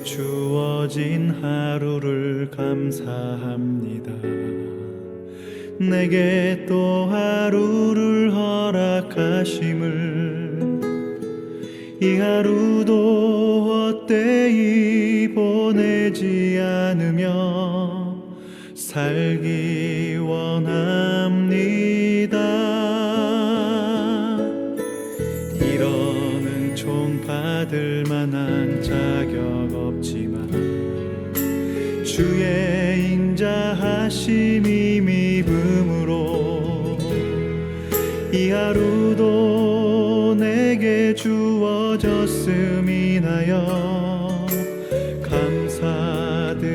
주어진 하루를 감사합니다. 내게 또 하루를 허락하심을, 이 하루도 헛되이 보내지 않으며 살기 원합니다. 이런 은총 받을 만한 자격 없지만 주의 인자하심이 믿음으로 이 하루도 내게 주어졌음이 나여 감사드립니다.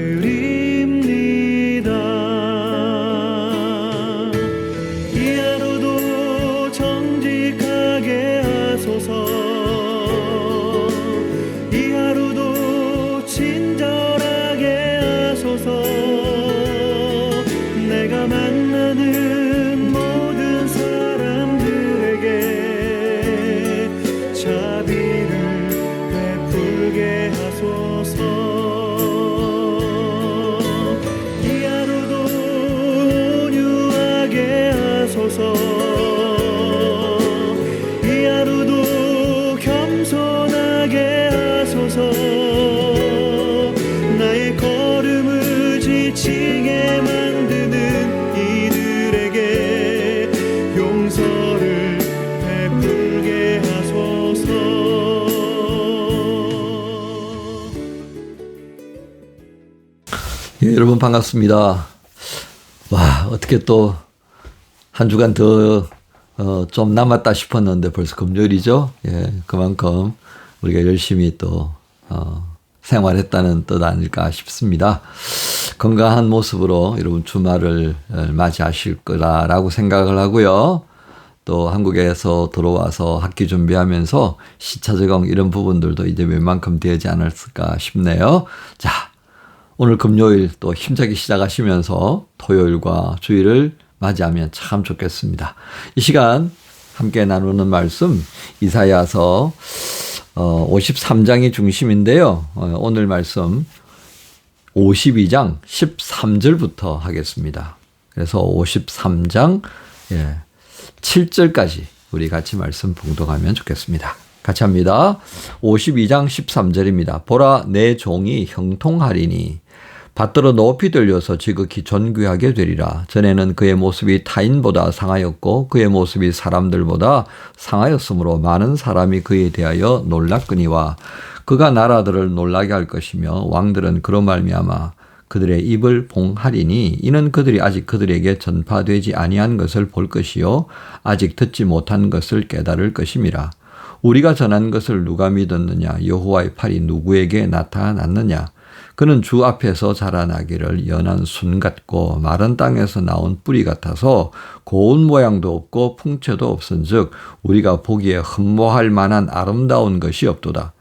이 하루도 정직하게 하소서. 이 하루도 친절하게 하소서. 내가 만나는 모든 사람들에게 자비를 베풀게 하소서. 이 하루도 온유하게 하소서. 이 하루도 겸손하게 하소서. 나의 걸음을 지치게 만드는 이들에게 용서를 베풀게 하소서. 예, 여러분 반갑습니다. 와, 어떻게 또 한 주간 더 좀 남았다 싶었는데 벌써 금요일이죠. 예, 그만큼 우리가 열심히 또 생활했다는 뜻 아닐까 싶습니다. 건강한 모습으로 여러분 주말을 맞이하실 거라고 생각을 하고요. 또 한국에서 들어와서 학기 준비하면서 시차 적응 이런 부분들도 이제 웬만큼 되지 않았을까 싶네요. 자, 오늘 금요일 또 힘차게 시작하시면서 토요일과 주일을 맞이하면 참 좋겠습니다. 이 시간 함께 나누는 말씀 이사야서 53장이 중심인데요. 오늘 말씀 52장 13절부터 하겠습니다. 그래서 53장 7절까지 우리 같이 말씀 봉독하면 좋겠습니다. 같이 합니다. 52장 13절입니다. 보라, 내 종이 형통하리니 받들어 높이 들려서 지극히 존귀하게 되리라. 전에는 그의 모습이 타인보다 상하였고 그의 모습이 사람들보다 상하였으므로 많은 사람이 그에 대하여 놀랐거니와 그가 나라들을 놀라게 할 것이며 왕들은 그로 말미암아 그들의 입을 봉하리니 이는 그들이 아직 그들에게 전파되지 아니한 것을 볼 것이요 아직 듣지 못한 것을 깨달을 것임이라. 우리가 전한 것을 누가 믿었느냐? 여호와의 팔이 누구에게 나타났느냐? 그는 주 앞에서 자라나기를 연한 순 같고 마른 땅에서 나온 뿌리 같아서 고운 모양도 없고 풍채도 없은즉 우리가 보기에 흠모할 만한 아름다운 것이 없도다.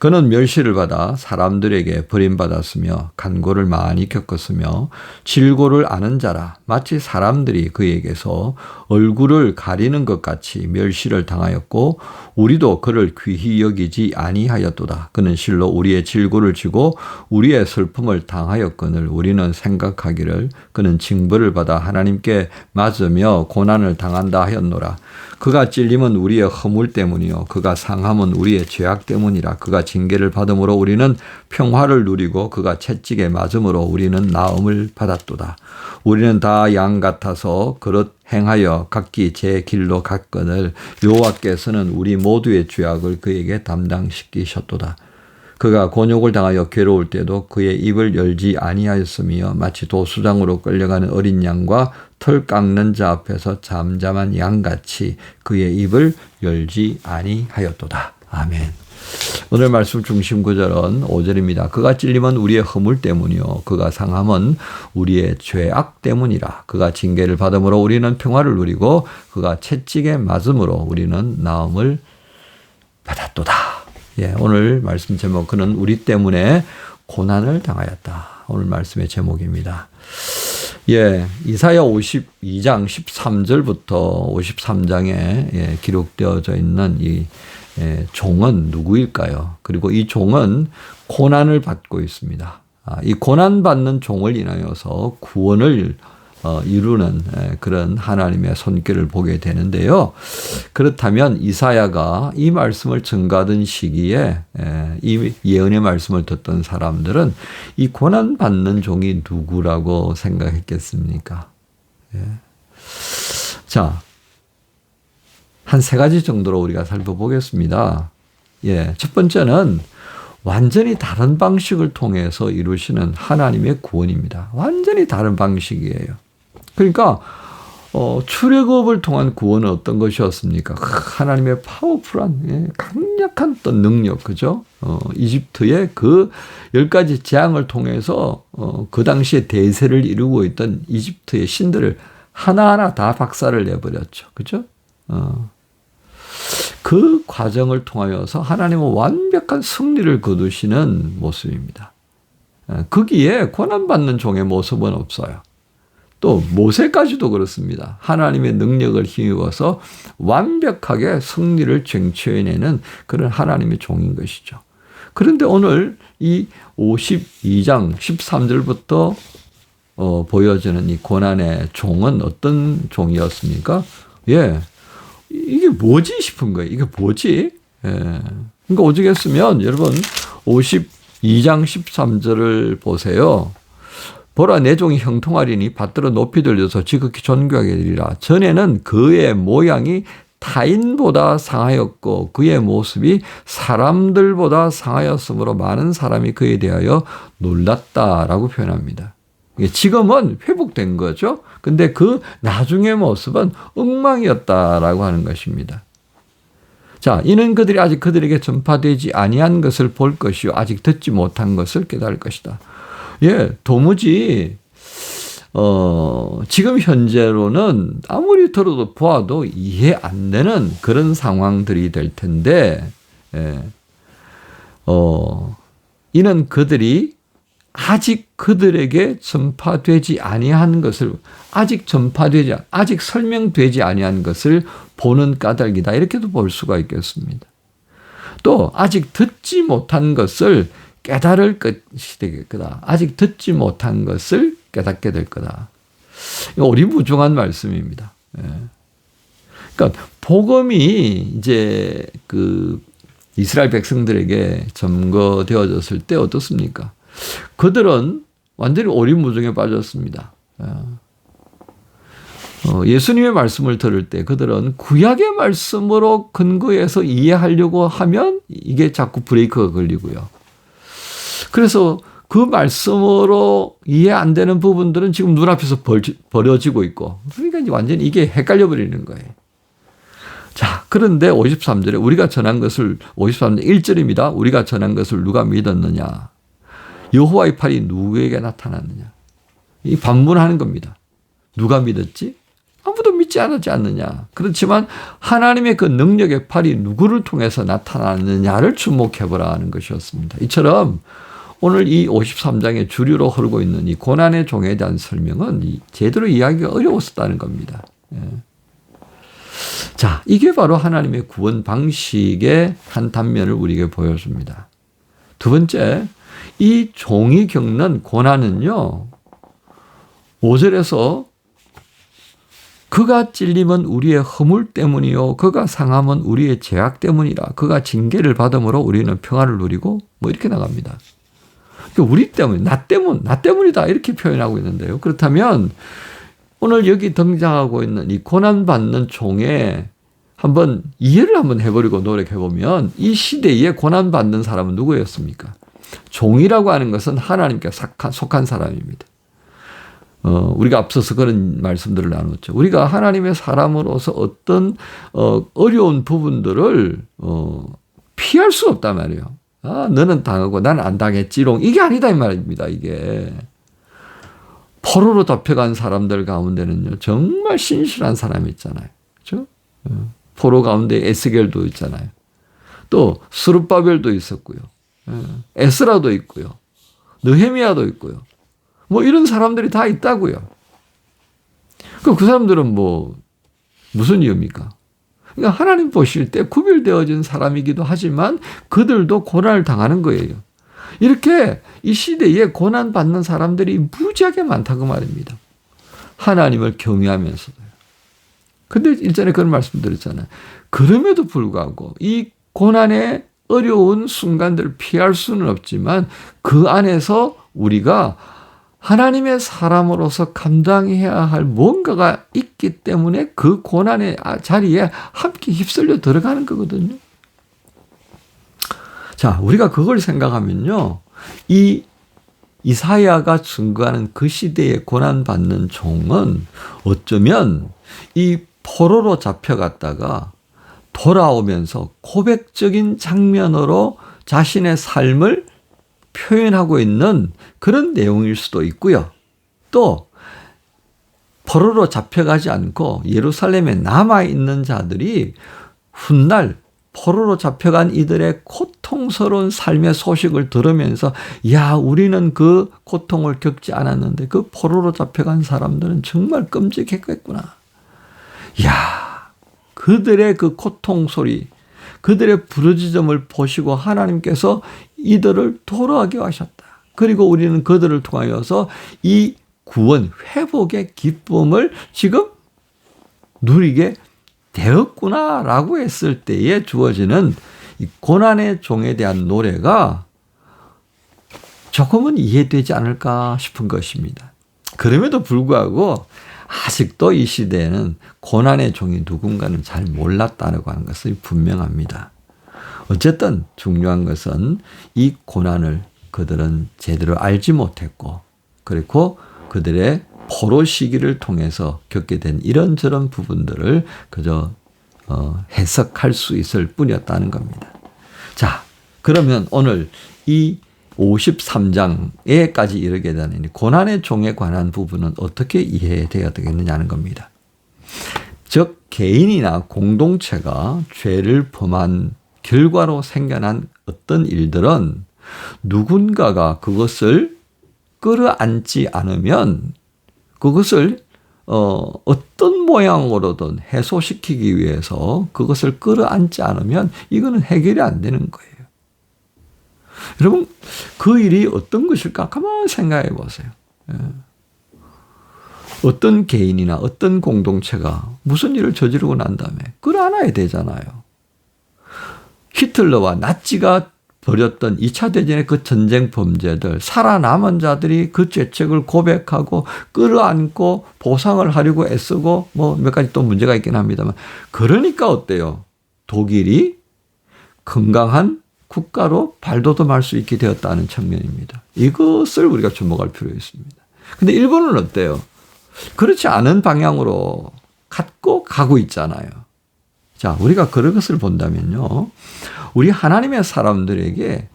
그는 멸시를 받아 사람들에게 버림받았으며 간고를 많이 겪었으며 질고를 아는 자라. 마치 사람들이 그에게서 얼굴을 가리는 것 같이 멸시를 당하였고 우리도 그를 귀히 여기지 아니하였도다. 그는 실로 우리의 질고를 지고 우리의 슬픔을 당하였거늘 우리는 생각하기를 그는 징벌을 받아 하나님께 맞으며 고난을 당한다 하였노라. 그가 찔림은 우리의 허물 때문이요 그가 상함은 우리의 죄악 때문이라. 그가 징계를 받음으로 우리는 평화를 누리고 그가 채찍에 맞음으로 우리는 나음을 받았도다. 우리는 다 양 같아서 그릇 행하여 각기 제 길로 갔거늘 여호와께서는 우리 모두의 죄악을 그에게 담당시키셨도다. 그가 곤욕을 당하여 괴로울 때도 그의 입을 열지 아니하였으며 마치 도수장으로 끌려가는 어린 양과 털 깎는 자 앞에서 잠잠한 양같이 그의 입을 열지 아니하였도다. 아멘. 오늘 말씀 중심 구절은 5절입니다. 그가 찔림은 우리의 허물 때문이요 그가 상함은 우리의 죄악 때문이라. 그가 징계를 받음으로 우리는 평화를 누리고 그가 채찍에 맞음으로 우리는 나음을 받았도다. 예, 오늘 말씀 제목 그는 우리 때문에 고난을 당하였다. 오늘 말씀의 제목입니다. 예, 이사야 52장 13절부터 53장에 기록되어져 있는 이 종은 누구일까요? 그리고 이 종은 고난을 받고 있습니다. 이 고난받는 종을 인하여서 구원을 이루는 그런 하나님의 손길을 보게 되는데요. 그렇다면 이사야가 이 말씀을 전가하던 시기에 이 예언의 말씀을 듣던 사람들은 이 고난받는 종이 누구라고 생각했겠습니까? 자, 한 세 가지 정도로 우리가 살펴보겠습니다. 첫 번째는 완전히 다른 방식을 통해서 이루시는 하나님의 구원입니다. 완전히 다른 방식이에요. 그러니까 출애굽을 통한 구원은 어떤 것이었습니까? 하나님의 파워풀한 강력한 어떤 능력, 그죠? 이집트의 그 10가지 재앙을 통해서 그 당시에 대세를 이루고 있던 이집트의 신들을 하나하나 다 박살을 내버렸죠. 그죠? 그 과정을 통하여서 하나님은 완벽한 승리를 거두시는 모습입니다. 거기에 고난받는 종의 모습은 없어요. 또 모세까지도 그렇습니다. 하나님의 능력을 힘입어서 완벽하게 승리를 쟁취해내는 그런 하나님의 종인 것이죠. 그런데 오늘 이 52장 13절부터 보여지는 이 고난의 종은 어떤 종이었습니까? 이게 뭐지 싶은 거예요. 이게 뭐지? 그러니까 오죽했으면 여러분 52장 13절을 보세요. 보라 내 종이 형통하리니 받들어 높이 들려서 지극히 존귀하게 되리라. 전에는 그의 모양이 타인보다 상하였고 그의 모습이 사람들보다 상하였으므로 많은 사람이 그에 대하여 놀랐다라고 표현합니다. 지금은 회복된 거죠. 근데 그 나중의 모습은 엉망이었다라고 하는 것입니다. 자, 이는 그들이 아직 그들에게 전파되지 아니한 것을 볼 것이요 아직 듣지 못한 것을 깨달을 것이다. 도무지 지금 현재로는 아무리 들어도 보아도 이해 안 되는 그런 상황들이 될 텐데 이는 그들이 아직 그들에게 전파되지 아니한 것을 아직 설명되지 아니한 것을 보는 까닭이다. 이렇게도 볼 수가 있겠습니다. 또 아직 듣지 못한 것을 깨달을 것이 될 거다. 아직 듣지 못한 것을 깨닫게 될 거다. 이거 오리무중한 말씀입니다. 그러니까 복음이 이제 그 이스라엘 백성들에게 점거되어졌을 때 어떻습니까? 그들은 완전히 오리무중에 빠졌습니다. 예수님의 말씀을 들을 때 그들은 구약의 말씀으로 근거해서 이해하려고 하면 이게 자꾸 브레이크가 걸리고요. 그래서 그 말씀으로 이해 안 되는 부분들은 지금 눈앞에서 벌어지고 있고 그러니까 이제 완전히 이게 헷갈려 버리는 거예요. 자, 그런데 53절에 우리가 전한 것을 53절 1절입니다. 우리가 전한 것을 누가 믿었느냐? 여호와의 팔이 누구에게 나타났느냐? 이 반문하는 겁니다. 누가 믿었지? 아무도 믿지 않느냐. 그렇지만 하나님의 그 능력의 팔이 누구를 통해서 나타났느냐를 주목해보라 하는 것이었습니다. 이처럼 오늘 이 53장의 주류로 흐르고 있는 이 고난의 종에 대한 설명은 제대로 이해하기가 어려웠었다는 겁니다. 자, 이게 바로 하나님의 구원 방식의 한 단면을 우리에게 보여줍니다. 두 번째, 이 종이 겪는 고난은요, 5절에서 그가 찔림은 우리의 허물 때문이요 그가 상함은 우리의 죄악 때문이라. 그가 징계를 받음으로 우리는 평화를 누리고 뭐 이렇게 나갑니다. 그러니까 우리 때문, 나 때문이다 이렇게 표현하고 있는데요. 그렇다면 오늘 여기 등장하고 있는 이 고난받는 종의 한번 이해를 한번 해보려고 노력해보면 이 시대에 고난받는 사람은 누구였습니까? 종이라고 하는 것은 하나님께 속한 사람입니다. 우리가 앞서서 그런 말씀들을 나눴죠. 우리가 하나님의 사람으로서 어떤 어려운 부분들을 피할 수 없단 말이에요. 너는 당하고 나는 안 당했지롱. 이게 아니다 이 말입니다. 이게 포로로 잡혀간 사람들 가운데는요 정말 신실한 사람이 있잖아요. 그렇죠? 포로 가운데 에스겔도 있잖아요. 또 스룹바벨도 있었고요. 에스라도 있고요. 느헤미야도 있고요. 뭐 이런 사람들이 다 있다고요. 그 사람들은 뭐 무슨 이유입니까? 그러니까 하나님 보실 때 구별되어진 사람이기도 하지만 그들도 고난을 당하는 거예요. 이렇게 이 시대에 고난받는 사람들이 무지하게 많다고 말입니다. 하나님을 경외하면서도요. 근데 일전에 그런 말씀 드렸잖아요. 그럼에도 불구하고 이 고난의 어려운 순간들을 피할 수는 없지만 그 안에서 우리가 하나님의 사람으로서 감당해야 할 뭔가가 있기 때문에 그 고난의 자리에 함께 휩쓸려 들어가는 거거든요. 자, 우리가 그걸 생각하면요. 이 이사야가 증거하는 그 시대에 고난받는 종은 어쩌면 이 포로로 잡혀갔다가 돌아오면서 고백적인 장면으로 자신의 삶을 표현하고 있는 그런 내용일 수도 있고요. 또 포로로 잡혀가지 않고 예루살렘에 남아있는 자들이 훗날 포로로 잡혀간 이들의 고통스러운 삶의 소식을 들으면서 야, 우리는 그 고통을 겪지 않았는데 그 포로로 잡혀간 사람들은 정말 끔찍했겠구나. 야, 그들의 그 고통 소리, 그들의 부르짖음을 보시고 하나님께서 이들을 돌아오게 하셨다. 그리고 우리는 그들을 통하여서 이 구원, 회복의 기쁨을 지금 누리게 되었구나라고 했을 때에 주어지는 이 고난의 종에 대한 노래가 조금은 이해되지 않을까 싶은 것입니다. 그럼에도 불구하고 아직도 이 시대에는 고난의 종이 누군가는 잘 몰랐다고 하는 것은 분명합니다. 어쨌든 중요한 것은 이 고난을 그들은 제대로 알지 못했고 그리고 그들의 포로 시기를 통해서 겪게 된 이런저런 부분들을 그저 해석할 수 있을 뿐이었다는 겁니다. 자, 그러면 오늘 이 53장에까지 이르게 되는 고난의 종에 관한 부분은 어떻게 이해되어야 되겠느냐는 겁니다. 즉 개인이나 공동체가 죄를 범한 결과로 생겨난 어떤 일들은 누군가가 그것을 끌어안지 않으면 그것을 어떤 모양으로든 해소시키기 위해서 그것을 끌어안지 않으면 이거는 해결이 안 되는 거예요. 여러분 그 일이 어떤 것일까 가만히 생각해 보세요. 어떤 개인이나 어떤 공동체가 무슨 일을 저지르고 난 다음에 끌어안아야 되잖아요. 히틀러와 나치가 벌였던 2차 대전의 그 전쟁 범죄들, 살아남은 자들이 그 죄책을 고백하고 끌어안고 보상을 하려고 애쓰고 뭐 몇 가지 또 문제가 있긴 합니다만 그러니까 어때요? 독일이 건강한 국가로 발돋움할 수 있게 되었다는 측면입니다. 이것을 우리가 주목할 필요가 있습니다. 근데 일본은 어때요? 그렇지 않은 방향으로 가고 있잖아요. 자, 우리가 그런 것을 본다면요. 우리 하나님의 사람들에게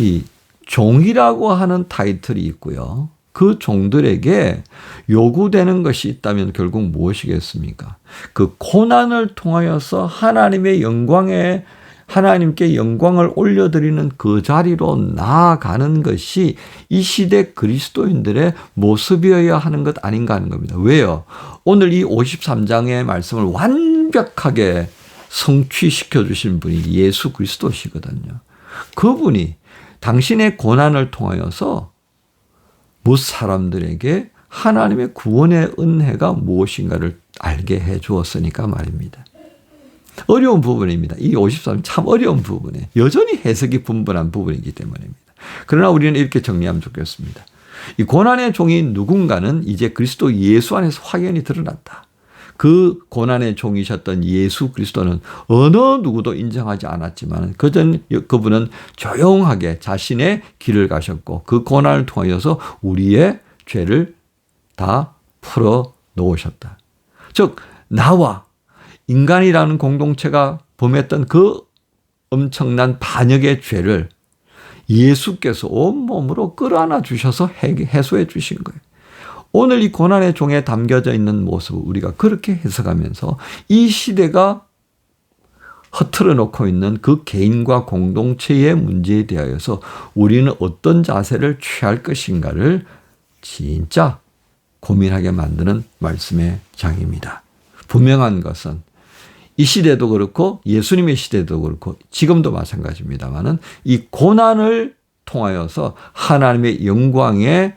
이 종이라고 하는 타이틀이 있고요. 그 종들에게 요구되는 것이 있다면 결국 무엇이겠습니까? 그 고난을 통하여서 하나님께 영광을 올려드리는 그 자리로 나아가는 것이 이 시대 그리스도인들의 모습이어야 하는 것 아닌가 하는 겁니다. 왜요? 오늘 이 53장의 말씀을 완벽하게 성취시켜 주신 분이 예수 그리스도시거든요. 그분이 당신의 고난을 통하여서 못 사람들에게 하나님의 구원의 은혜가 무엇인가를 알게 해 주었으니까 말입니다. 어려운 부분입니다. 이 53은 참 어려운 부분이에요. 여전히 해석이 분분한 부분이기 때문입니다. 그러나 우리는 이렇게 정리하면 좋겠습니다. 이 고난의 종이 누군가는 이제 그리스도 예수 안에서 확연히 드러났다. 그 고난의 종이셨던 예수 그리스도는 어느 누구도 인정하지 않았지만 그분은 조용하게 자신의 길을 가셨고 그 고난을 통하여서 우리의 죄를 다 풀어 놓으셨다. 즉 나와 인간이라는 공동체가 범했던 그 엄청난 반역의 죄를 예수께서 온몸으로 끌어안아 주셔서 해소해 주신 거예요. 오늘 이 고난의 종에 담겨져 있는 모습을 우리가 그렇게 해석하면서 이 시대가 허틀어 놓고 있는 그 개인과 공동체의 문제에 대하여서 우리는 어떤 자세를 취할 것인가를 진짜 고민하게 만드는 말씀의 장입니다. 분명한 것은 이 시대도 그렇고 예수님의 시대도 그렇고 지금도 마찬가지입니다만은 이 고난을 통하여서 하나님의 영광에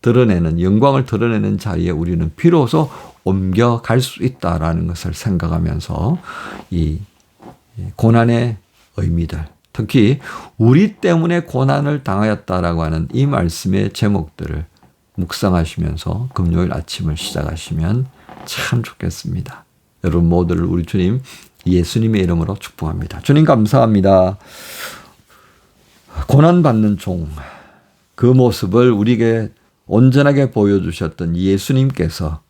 드러내는 영광을 드러내는 자리에 우리는 비로소 옮겨갈 수 있다라는 것을 생각하면서 이 고난의 의미들, 특히 우리 때문에 고난을 당하였다라고 하는 이 말씀의 제목들을 묵상하시면서 금요일 아침을 시작하시면 참 좋겠습니다. 여러분 모두를 우리 주님 예수님의 이름으로 축복합니다. 주님 감사합니다. 고난받는 종, 그 모습을 우리에게 온전하게 보여주셨던 예수님께서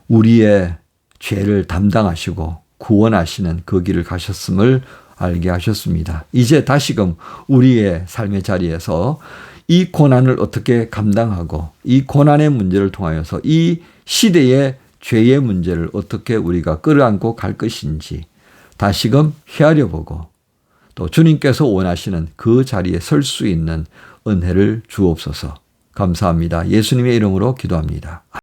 우리의 죄를 담당하시고 구원하시는 그 길을 가셨음을 알게 하셨습니다. 이제 다시금 우리의 삶의 자리에서 이 고난을 어떻게 감당하고 이 고난의 문제를 통하여서 이 시대의 죄의 문제를 어떻게 우리가 끌어안고 갈 것인지 다시금 헤아려 보고 또 주님께서 원하시는 그 자리에 설 수 있는 은혜를 주옵소서. 감사합니다. 예수님의 이름으로 기도합니다.